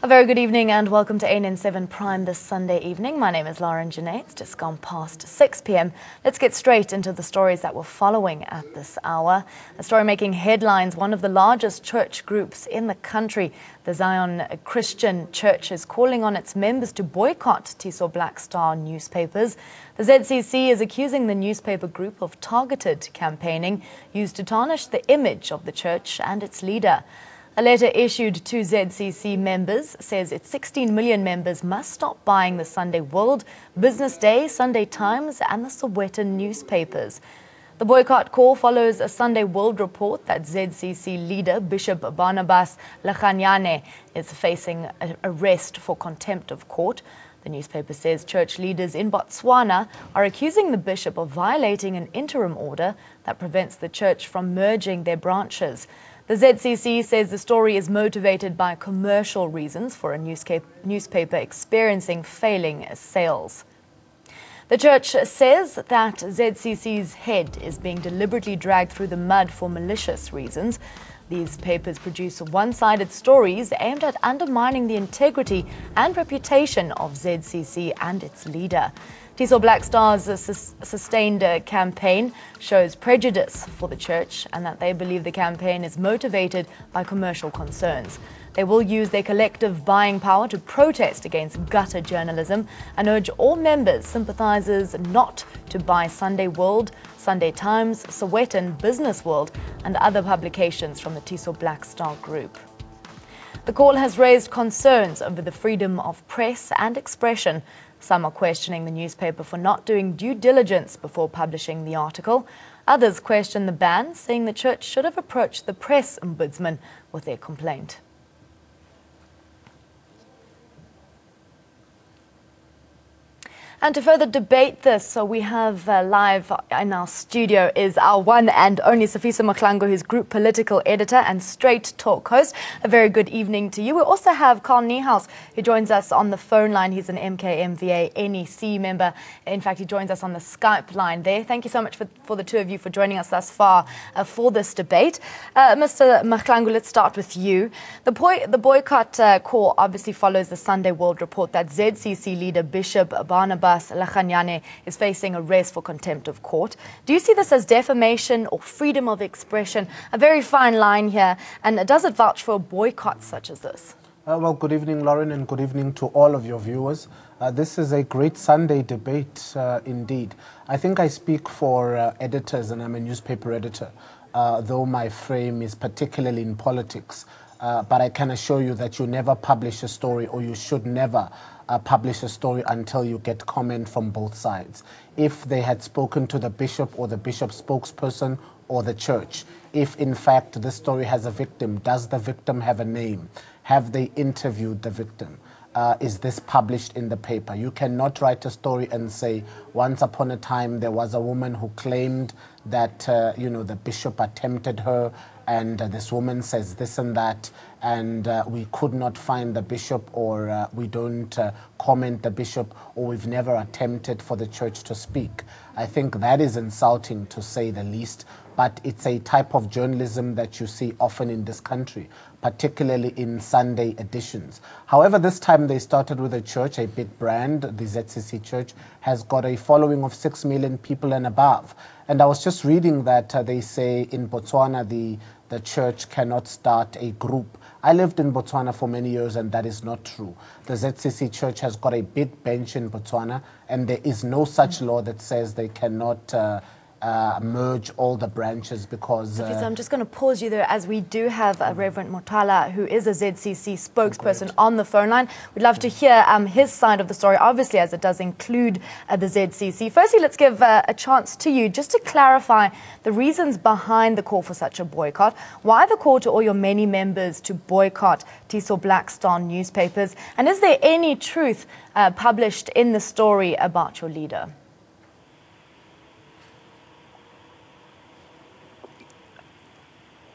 A very good evening and welcome to ANN7 Prime this Sunday evening. My name is Lauren Janae. It's just gone past 6 p.m. Let's get straight into the stories that we're following at this hour. A story making headlines, one of the largest church groups in the country, the Zion Christian Church, is calling on its members to boycott Tiso Black Star newspapers. The ZCC is accusing the newspaper group of targeted campaigning used to tarnish the image of the church and its leader. A letter issued to ZCC members says its 16 million members must stop buying the Sunday World, Business Day, Sunday Times and the Sowetan newspapers. The boycott call follows a Sunday World report that ZCC leader Bishop Barnabas Lachanyane is facing arrest for contempt of court. The newspaper says church leaders in Botswana are accusing the bishop of violating an interim order that prevents the church from merging their branches. The ZCC says the story is motivated by commercial reasons for a newspaper experiencing failing sales. The church says that ZCC's head is being deliberately dragged through the mud for malicious reasons. These papers produce one-sided stories aimed at undermining the integrity and reputation of ZCC and its leader. Tiso Black Star's sustained campaign shows prejudice for the church and that they believe the campaign is motivated by commercial concerns. They will use their collective buying power to protest against gutter journalism and urge all members, sympathizers not to buy Sunday World, Sunday Times, Sowetan, Business World and other publications from the Tiso Black Star group. The call has raised concerns over the freedom of press and expression. Some are questioning the newspaper for not doing due diligence before publishing the article. Others question the ban, saying the church should have approached the press ombudsman with their complaint. And to further debate this, so we have live in our studio is our one and only Sifiso Maklango, who's Group Political Editor and Straight Talk host. A very good evening to you. We also have Carl Niehaus, who joins us on the phone line. He's an MKMVA NEC member. In fact, he joins us on the Skype line there. Thank you so much for the two of you for joining us thus far for this debate. Mr. Maklango, let's start with you. The boycott call obviously follows the Sunday World report that ZCC leader Bishop Barnabas Lachanyane is facing arrest for contempt of court. Do you see this as defamation or freedom of expression? A very fine line here. And does it vouch for a boycott such as this? Well, good evening, Lauren, and good evening to all of your viewers. This is a great Sunday debate indeed. I think I speak for editors, and I'm a newspaper editor, though my frame is particularly in politics. But I can assure you that you never publish a story, or you should never publish a story until you get comment from both sides. If they had spoken to the bishop or the bishop's spokesperson or the church, if in fact this story has a victim, does the victim have a name? Have they interviewed the victim? Is this published in the paper? You cannot write a story and say, once upon a time there was a woman who claimed that the bishop attempted her, and this woman says this and that, and we could not find the bishop, or we don't comment the bishop, or we've never attempted for the church to speak. I think that is insulting, to say the least, but it's a type of journalism that you see often in this country, particularly in Sunday editions. However, this time they started with a church, a big brand. The ZCC church has got a following of 6 million people and above. And I was just reading that they say in Botswana the church cannot start a group. I lived in Botswana for many years, and that is not true. The ZCC church has got a big bench in Botswana, and there is no such law that says they cannot merge all the branches, because... So I'm just going to pause you there, as we do have Reverend Motala, who is a ZCC spokesperson, on the phone line. We'd love to hear his side of the story, obviously, as it does include the ZCC. Firstly, let's give a chance to you just to clarify the reasons behind the call for such a boycott. Why the call to all your many members to boycott Tiso Black Star newspapers? And is there any truth published in the story about your leader?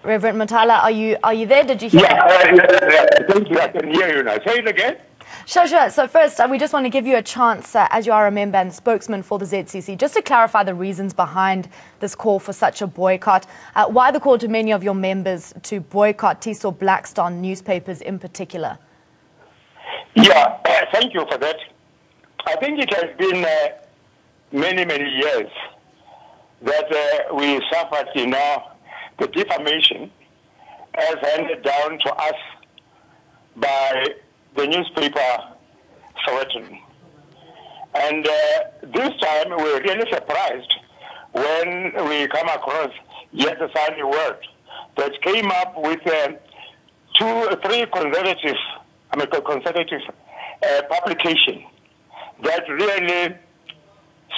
Reverend Motala, are you there? Did you hear? Yeah, thank you. I can hear you now. Say it again. Sure. So first, we just want to give you a chance, as you are a member and spokesman for the ZCC, just to clarify the reasons behind this call for such a boycott. Why the call to many of your members to boycott Tiso Black Star newspapers in particular? Yeah, thank you for that. I think it has been many, many years that we suffered, the defamation as handed down to us by the newspaper Sowetan. And this time we were really surprised when we come across yet a Sunday World that came up with 2 or 3 consecutive publication that really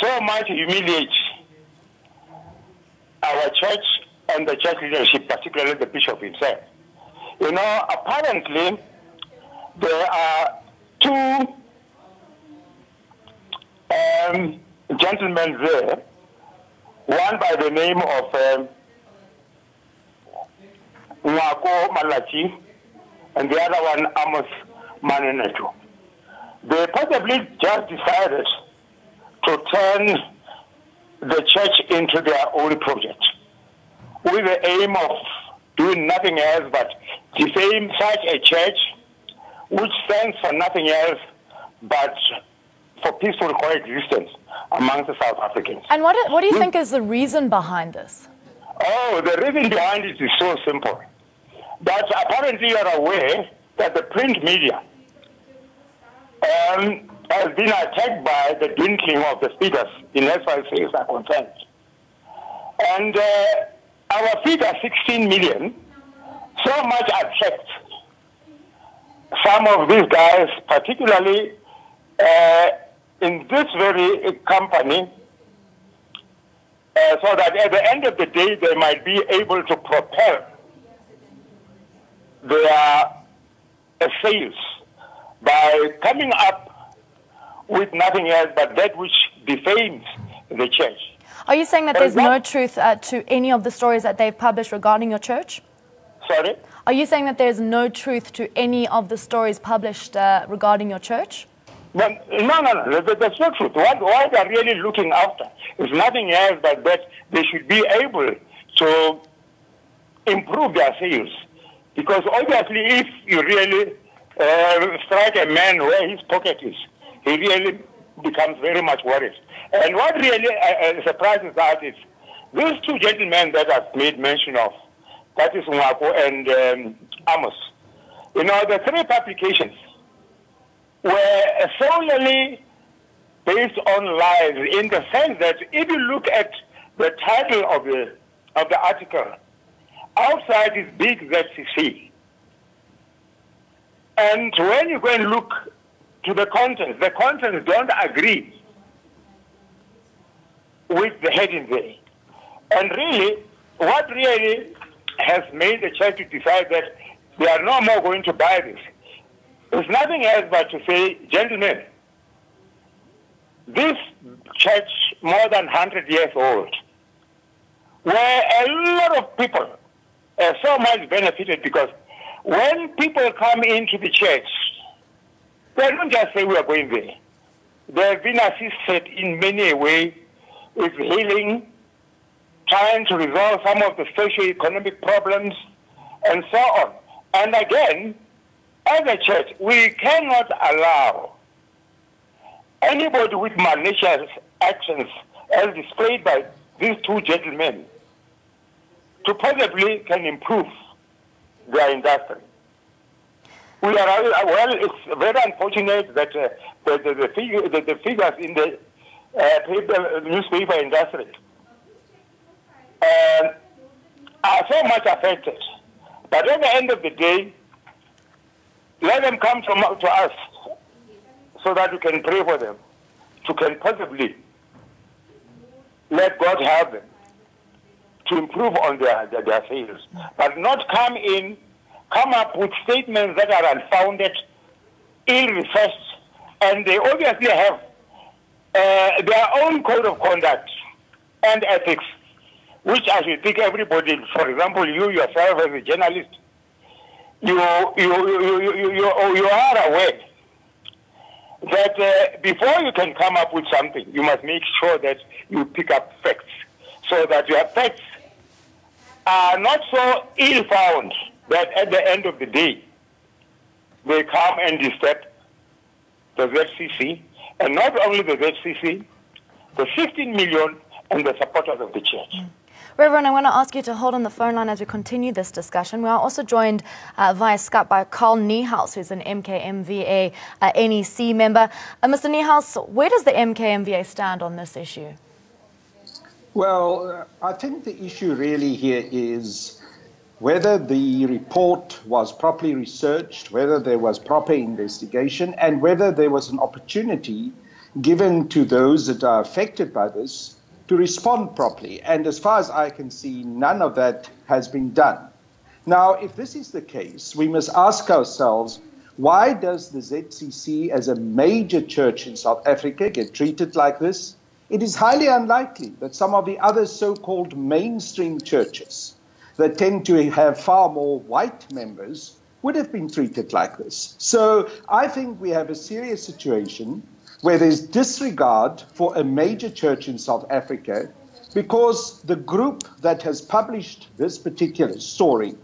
so much humiliates our church and the church leadership, particularly the bishop himself. Apparently there are 2 gentlemen there, one by the name of Nwako Malachi, and the other one Amos Manenetu. They possibly just decided to turn the church into their own project with the aim of doing nothing else but defame such a church which stands for nothing else but for peaceful coexistence amongst the South Africans. And what do you think is the reason behind this? Oh, the reason behind it is so simple. But apparently you are aware that the print media has been attacked by the dwindling of the figures in as far as sales are concerned. And our figure, 16 million, so much attracts some of these guys, particularly in this very company, so that at the end of the day, they might be able to propel their sales by coming up with nothing else but that which defames the church. Are you saying that there's no truth to any of the stories that they've published regarding your church? Sorry? Are you saying that there's no truth to any of the stories published regarding your church? No, that's not true. What they're really looking after is nothing else but that they should be able to improve their sales. Because obviously if you really strike a man where his pocket is, he really becomes very much worried. And what really surprises us is these 2 gentlemen that I've made mention of, that is Nwako and Amos. The 3 publications were solely based on lies, in the sense that if you look at the title of the article, outside is big ZCC. And when you go and look to the contents don't agree with the heading there. And really, what really has made the church to decide that they are no more going to buy this is nothing else but to say, gentlemen, this church, more than 100 years old, where a lot of people so much benefited, because when people come into the church, they don't just say we are going there. They have been assisted in many ways with healing, trying to resolve some of the socio-economic problems, and so on. And again, as a church, we cannot allow anybody with malicious actions, as displayed by these 2 gentlemen, to possibly can improve their industry. We are, well, it's very unfortunate that the figures in the newspaper industry are so much affected. But at the end of the day, let them come to us so that we can pray for them, to can possibly let God help them to improve on their sales, but not come up with statements that are unfounded, ill-researched, and they obviously have their own code of conduct and ethics, which I should think everybody, for example, you yourself as a journalist, you are aware that before you can come up with something, you must make sure that you pick up facts, so that your facts are not so ill-found that at the end of the day, they come and disturb the ZCC, and not only the ZCC, the 15 million and the supporters of the church. Reverend, I want to ask you to hold on the phone line as we continue this discussion. We are also joined via Skype by Carl Niehaus, who's an MKMVA NEC member. Mr. Niehaus, where does the MKMVA stand on this issue? Well, I think the issue really here is whether the report was properly researched, whether there was proper investigation, and whether there was an opportunity given to those that are affected by this to respond properly. And as far as I can see, none of that has been done. Now, if this is the case, we must ask ourselves, why does the ZCC as a major church in South Africa get treated like this? It is highly unlikely that some of the other so-called mainstream churches that tend to have far more white members would have been treated like this. So I think we have a serious situation where there's disregard for a major church in South Africa because the group that has published this particular story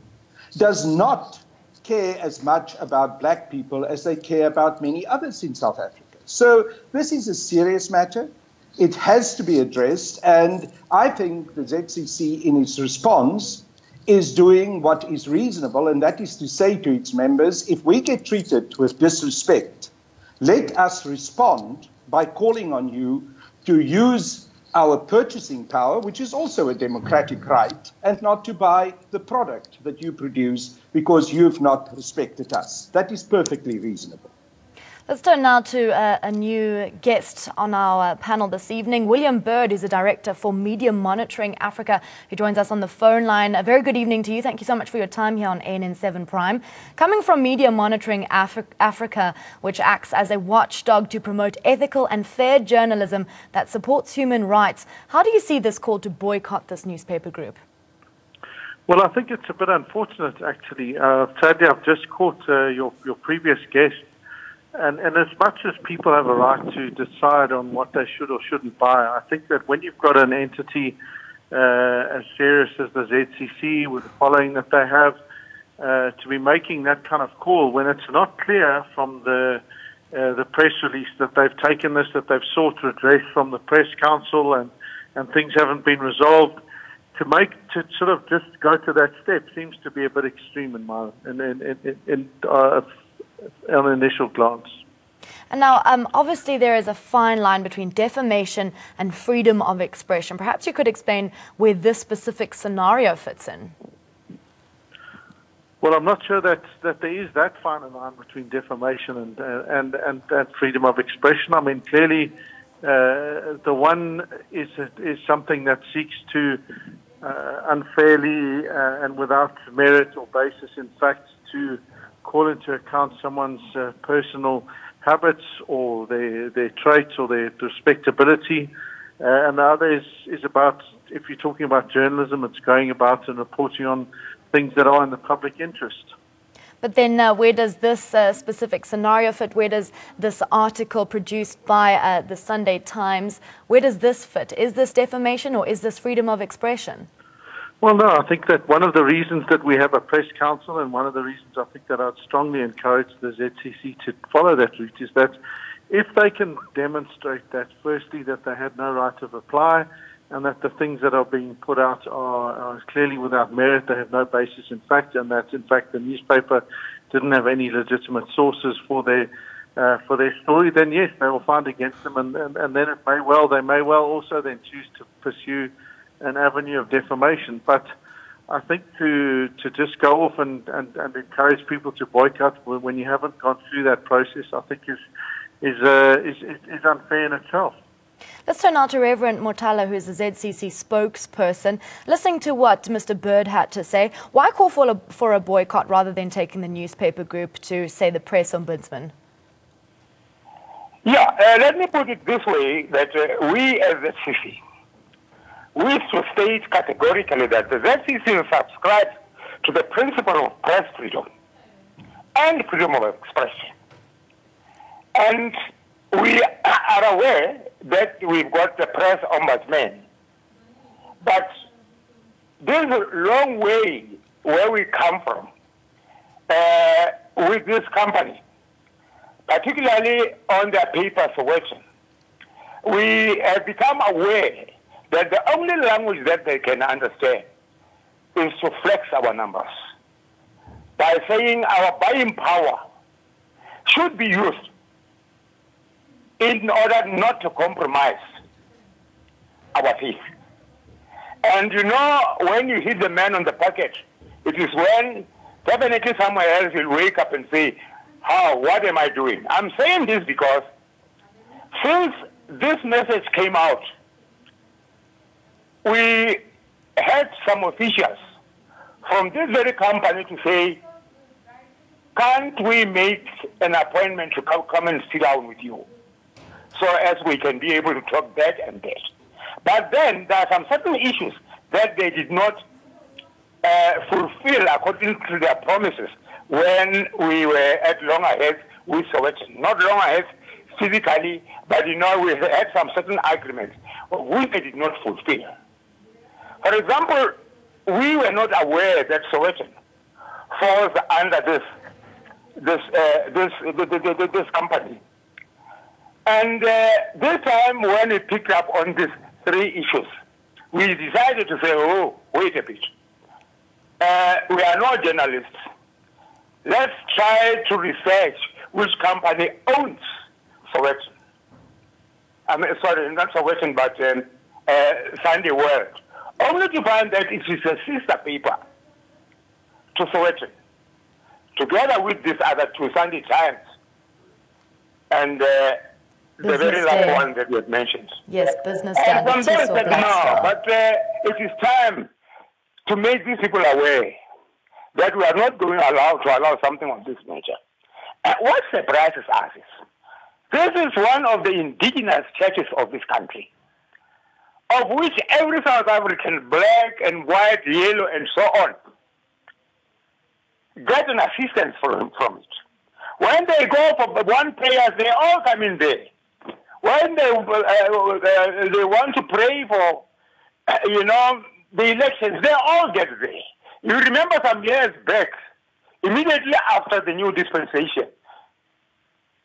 does not care as much about black people as they care about many others in South Africa. So this is a serious matter. It has to be addressed, and I think the ZCC in its response is doing what is reasonable, and that is to say to its members, if we get treated with disrespect, let us respond by calling on you to use our purchasing power, which is also a democratic right, and not to buy the product that you produce because you've not respected us. That is perfectly reasonable. Let's turn now to a new guest on our panel this evening, William Bird, who's a director for Media Monitoring Africa, who joins us on the phone line. A very good evening to you. Thank you so much for your time here on ANN7 Prime. Coming from Media Monitoring Africa, which acts as a watchdog to promote ethical and fair journalism that supports human rights, how do you see this call to boycott this newspaper group? Well, I think it's a bit unfortunate, actually. Sadly, I've just caught your previous guest. And as much as people have a right to decide on what they should or shouldn't buy, I think that when you've got an entity as serious as the ZCC, with the following that they have, to be making that kind of call when it's not clear from the press release that they've taken this, that they've sought redress from the Press Council, and things haven't been resolved, to sort of just go to that step seems to be a bit extreme on an initial glance. And now, obviously, there is a fine line between defamation and freedom of expression. Perhaps you could explain where this specific scenario fits in. Well, I'm not sure that there is that fine line between defamation and freedom of expression. I mean, clearly, the one is something that seeks to unfairly and without merit or basis, in fact, to call into account someone's personal habits or their traits or their respectability. And the other is about, if you're talking about journalism, it's going about and reporting on things that are in the public interest. But then where does this specific scenario fit? Where does this article produced by the Sunday Times, where does this fit? Is this defamation or is this freedom of expression? Well, no, I think that one of the reasons that we have a press council, and one of the reasons I think that I'd strongly encourage the ZCC to follow that route, is that if they can demonstrate that, firstly, that they had no right of reply, and that the things that are being put out are clearly without merit, they have no basis in fact, and that, in fact, the newspaper didn't have any legitimate sources for their story, then yes, they will find against them, and then they may well also then choose to pursue an avenue of defamation. But I think to just go off and encourage people to boycott when you haven't gone through that process, I think is unfair in itself. Let's turn now to Reverend Motala, who is the ZCC spokesperson. Listening to what Mr. Bird had to say, why call for a boycott rather than taking the newspaper group to, say, the press ombudsman? Yeah, let me put it this way, that we as ZCC, we to state categorically that the ZCC subscribes to the principle of press freedom and freedom of expression. And we are aware that we've got the press ombudsman. But there's a long way where we come from with this company. particularly on their paper selection, we have become aware that the only language that they can understand is to flex our numbers by saying our buying power should be used in order not to compromise our faith. And you know, when you hit the man on the pocket, it is when definitely somewhere else will wake up and say, what am I doing? I'm saying this because since this message came out, we had some officials from this very company to say, can't we make an appointment to come and sit down with you so as we can be able to talk that and that. But then there are some certain issues that they did not fulfill according to their promises when we were at loggerheads with Sowetan. Not loggerheads physically, but you know, we had some certain agreements which they did not fulfill. For example, we were not aware that Sowetan falls under this company. And this time when we picked up on these three issues, we decided to say, oh, wait a bit. We are not journalists. Let's try to research which company owns Sowetan. I mean, sorry, not Sowetan, but Sunday World. Only to find that it is a sister paper to Sowetan, together with these other two, Sunday Times, and the very last one that you had mentioned. Yes, Business Day. And from there said, no, but it is time to make these people aware that we are not going to allow something of this nature. What surprises us is, this is one of the indigenous churches of this country, of which every South African, black and white, yellow, and so on, get an assistance from it. When they go for one prayer, they all come in there. When they want to pray for, the elections, they all get there. You remember some years back, immediately after the new dispensation,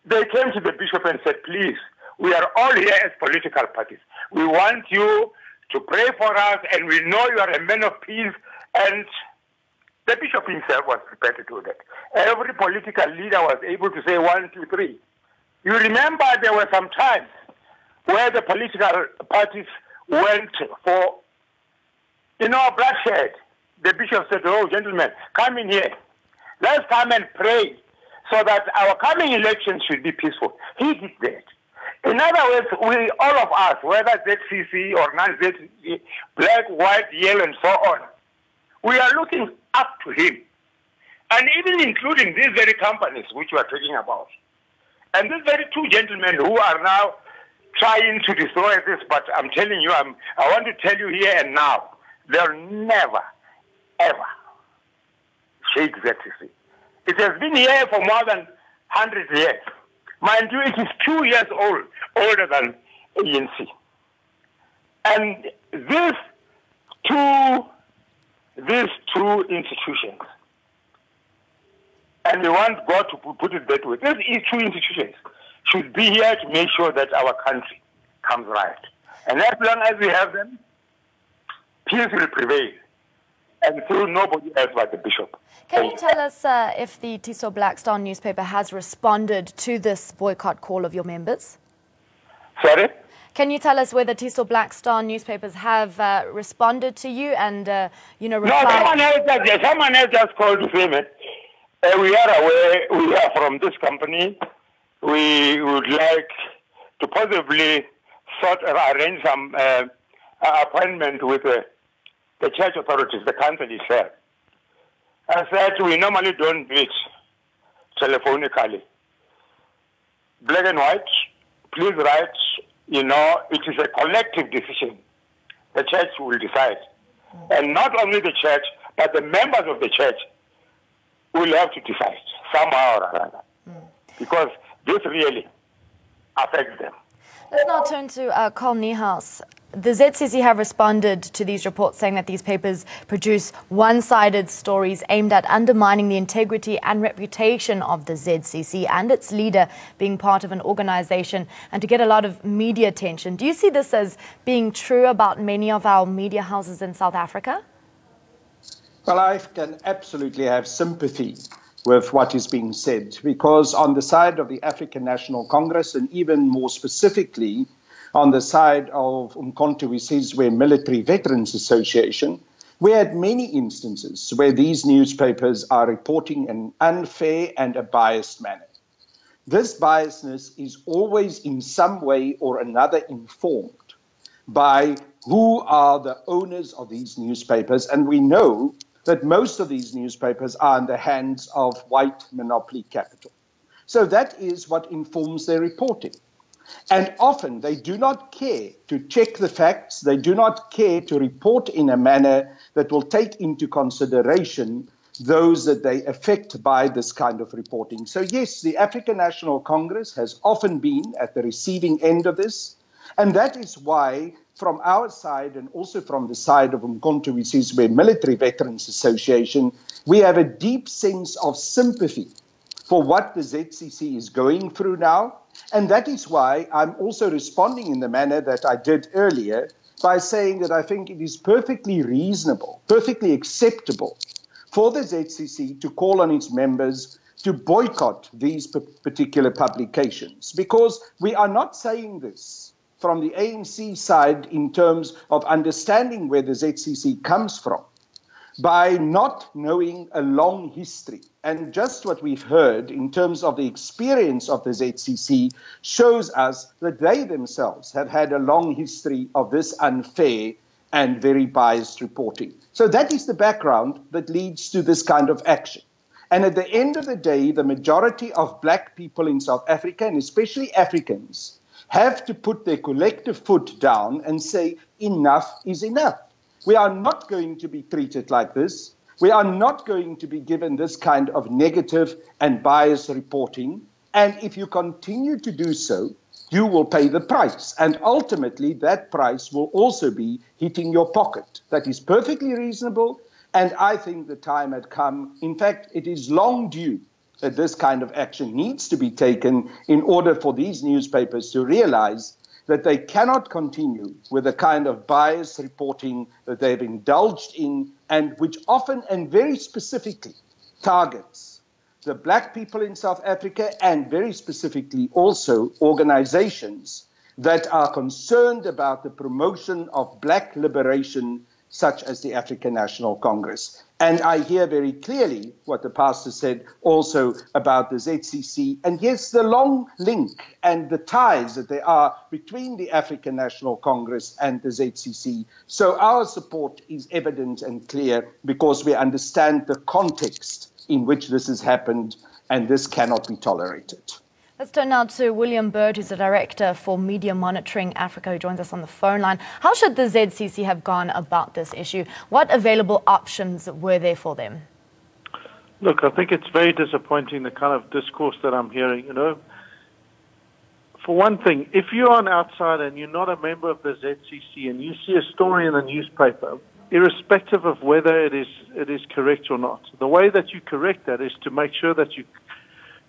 they came to the bishop and said, please, we are all here as political parties. We want you to pray for us, and we know you are a man of peace. And the bishop himself was prepared to do that. Every political leader was able to say 1, 2, 3. You remember there were some times where the political parties went for, bloodshed. The bishop said, oh, gentlemen, come in here. Let's come and pray so that our coming elections should be peaceful. He did that. In other words, we, all of us, whether ZCC or non-ZCC, black, white, yellow, and so on, we are looking up to him. And even including these very companies which we are talking about. And these very two gentlemen who are now trying to destroy this, but I'm telling you, I want to tell you here and now, they'll never, ever shake ZCC. It has been here for more than 100 years. Mind you, it is 2 years older than ANC. And these two institutions, and we want God to put it that way, these two institutions should be here to make sure that our country comes right. And as long as we have them, peace will prevail. And through nobody else but the bishop. Can you tell us if the Tiso Black Star newspaper has responded to this boycott call of your members? Sorry? Can you tell us whether Tiso Black Star newspapers have responded to you and, replied? No, someone else just called to say, man, we are aware, we are from this company. We would like to possibly arrange some appointment with the church authorities, the council itself. I said, we normally don't do it telephonically. Black and white, please write, it is a collective decision. The church will decide. And not only the church, but the members of the church will have to decide somehow or other. Because this really affects them. Let's now turn to Carl Niehaus. The ZCC have responded to these reports saying that these papers produce one-sided stories aimed at undermining the integrity and reputation of the ZCC and its leader being part of an organization and to get a lot of media attention. Do you see this as being true about many of our media houses in South Africa? Well, I can absolutely have sympathy with what is being said, because on the side of the African National Congress, and even more specifically on the side of Umkhonto we Sizwe Military Veterans Association, we had many instances where these newspapers are reporting in an unfair and a biased manner. This biasness is always in some way or another informed by who are the owners of these newspapers, and we know that most of these newspapers are in the hands of white monopoly capital. So that is what informs their reporting. And often they do not care to check the facts, they do not care to report in a manner that will take into consideration those that they affect by this kind of reporting. So yes, the African National Congress has often been at the receiving end of this, and that is why from our side and also from the side of Umkhonto we Sizwe Military Veterans Association, we have a deep sense of sympathy for what the ZCC is going through now. And that is why I'm also responding in the manner that I did earlier by saying that I think it is perfectly reasonable, perfectly acceptable for the ZCC to call on its members to boycott these particular publications, because we are not saying this from the ANC side in terms of understanding where the ZCC comes from, by not knowing a long history. And just what we've heard in terms of the experience of the ZCC shows us that they themselves have had a long history of this unfair and very biased reporting. So that is the background that leads to this kind of action. And at the end of the day, the majority of black people in South Africa, and especially Africans, have to put their collective foot down and say enough is enough. We are not going to be treated like this. We are not going to be given this kind of negative and biased reporting. And if you continue to do so, you will pay the price. And ultimately, that price will also be hitting your pocket. That is perfectly reasonable. And I think the time had come. In fact, it is long due that this kind of action needs to be taken in order for these newspapers to realize that they cannot continue with the kind of biased reporting that they've indulged in, and which often and very specifically targets the black people in South Africa, and very specifically also organizations that are concerned about the promotion of black liberation, such as the African National Congress. And I hear very clearly what the pastor said also about the ZCC. And yes, the long link and the ties that there are between the African National Congress and the ZCC. So our support is evident and clear because we understand the context in which this has happened, and this cannot be tolerated. Let's turn now to William Bird, who's the Director for Media Monitoring Africa, who joins us on the phone line. How should the ZCC have gone about this issue? What available options were there for them? Look, I think it's very disappointing, the kind of discourse that I'm hearing. You know, for one thing, if you're an outsider and you're not a member of the ZCC and you see a story in a newspaper, irrespective of whether it is correct or not, the way that you correct that is to make sure that you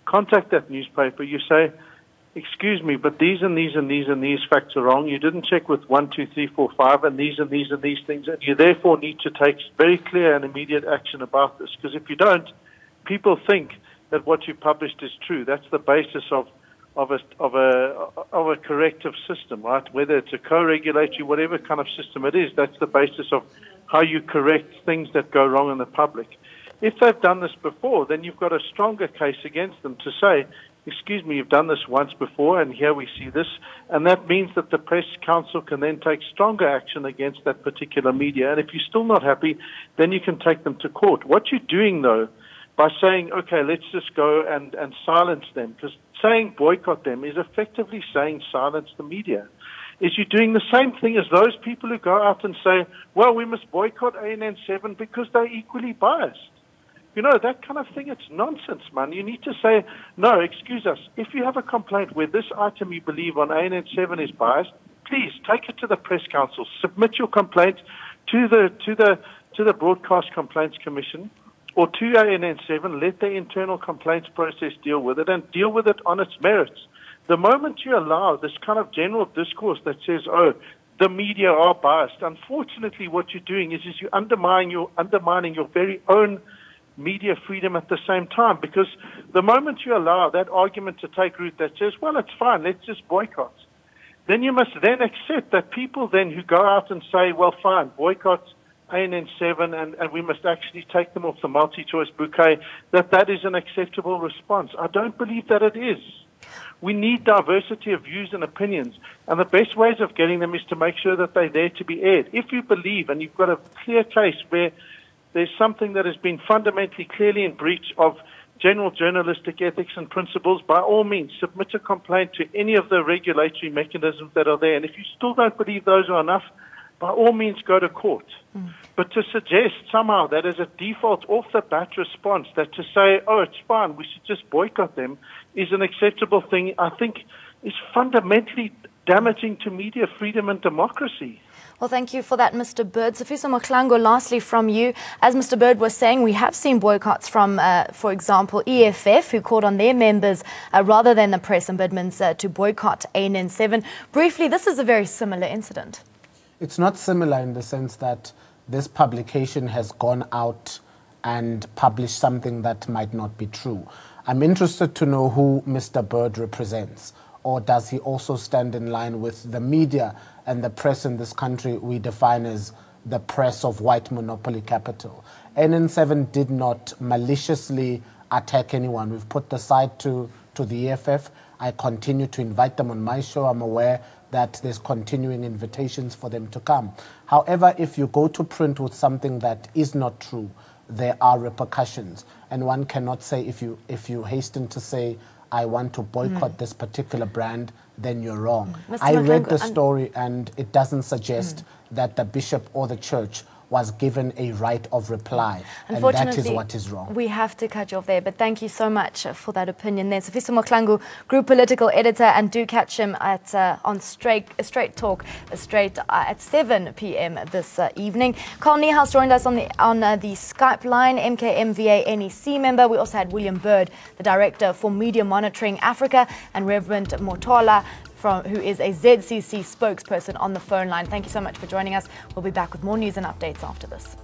contact that newspaper. You say, excuse me, but these and these and these and these facts are wrong. You didn't check with 1, 2, 3, 4, 5, and these and these and these things, and you therefore need to take very clear and immediate action about this. Because if you don't, people think that what you published is true. That's the basis of a corrective system, right? Whether it's a co-regulatory, whatever kind of system it is, that's the basis of how you correct things that go wrong in the public. If they've done this before, then you've got a stronger case against them to say, excuse me, you've done this once before, and here we see this. And that means that the Press Council can then take stronger action against that particular media. And if you're still not happy, then you can take them to court. What you're doing, though, by saying, okay, let's just go and silence them, because saying boycott them is effectively saying silence the media, is you're doing the same thing as those people who go out and say, well, we must boycott ANN7 because they're equally biased. You know, that kind of thing, it's nonsense, man. You need to say, no, excuse us, if you have a complaint where this item you believe on ANN7 is biased, please take it to the Press Council. Submit your complaint to the Broadcast Complaints Commission or to ANN7. Let the internal complaints process deal with it, and deal with it on its merits. The moment you allow this kind of general discourse that says, oh, the media are biased, unfortunately what you're doing is you're undermining your very own media freedom at the same time, because the moment you allow that argument to take root that says, well, it's fine, let's just boycott, then you must then accept that people then who go out and say, well, fine, boycott ANN7 and we must actually take them off the multi-choice bouquet, that is an acceptable response. I don't believe that it is. We need diversity of views and opinions, and the best ways of getting them is to make sure that they're there to be aired. If you believe and you've got a clear case where there's something that has been fundamentally clearly in breach of general journalistic ethics and principles, by all means, submit a complaint to any of the regulatory mechanisms that are there. And if you still don't believe those are enough, by all means, go to court. But to suggest somehow that as a default off-the-bat response, that to say, oh, it's fine, we should just boycott them, is an acceptable thing, I think is fundamentally damaging to media freedom and democracy. Well, thank you for that, Mr. Bird. Sifiso Maklango, lastly from you. As Mr. Bird was saying, we have seen boycotts from, for example, EFF, who called on their members, rather than the press and Bidmans, to boycott ANN7. Briefly, this is a very similar incident. It's not similar in the sense that this publication has gone out and published something that might not be true. I'm interested to know who Mr. Bird represents, or does he also stand in line with the media and the press in this country we define as the press of white monopoly capital? ANN7 did not maliciously attack anyone. We've put the side to the EFF. I continue to invite them on my show. I'm aware that there's continuing invitations for them to come. However, if you go to print with something that is not true, there are repercussions. And one cannot say, if you hasten to say, I want to boycott this particular brand, then you're wrong. I read the story and it doesn't suggest that the bishop or the church was given a right of reply, and that is what is wrong. We have to cut you off there, but thank you so much for that opinion there. Sifiso Maklango, Group Political Editor, and do catch him at on Straight Talk at 7 p.m. this evening. Carl Niehaus joined us on the Skype line, MKMVA NEC member. We also had William Bird, the Director for Media Monitoring Africa, and Reverend Motola, who is a ZCC spokesperson, on the phone line. Thank you so much for joining us. We'll be back with more news and updates after this.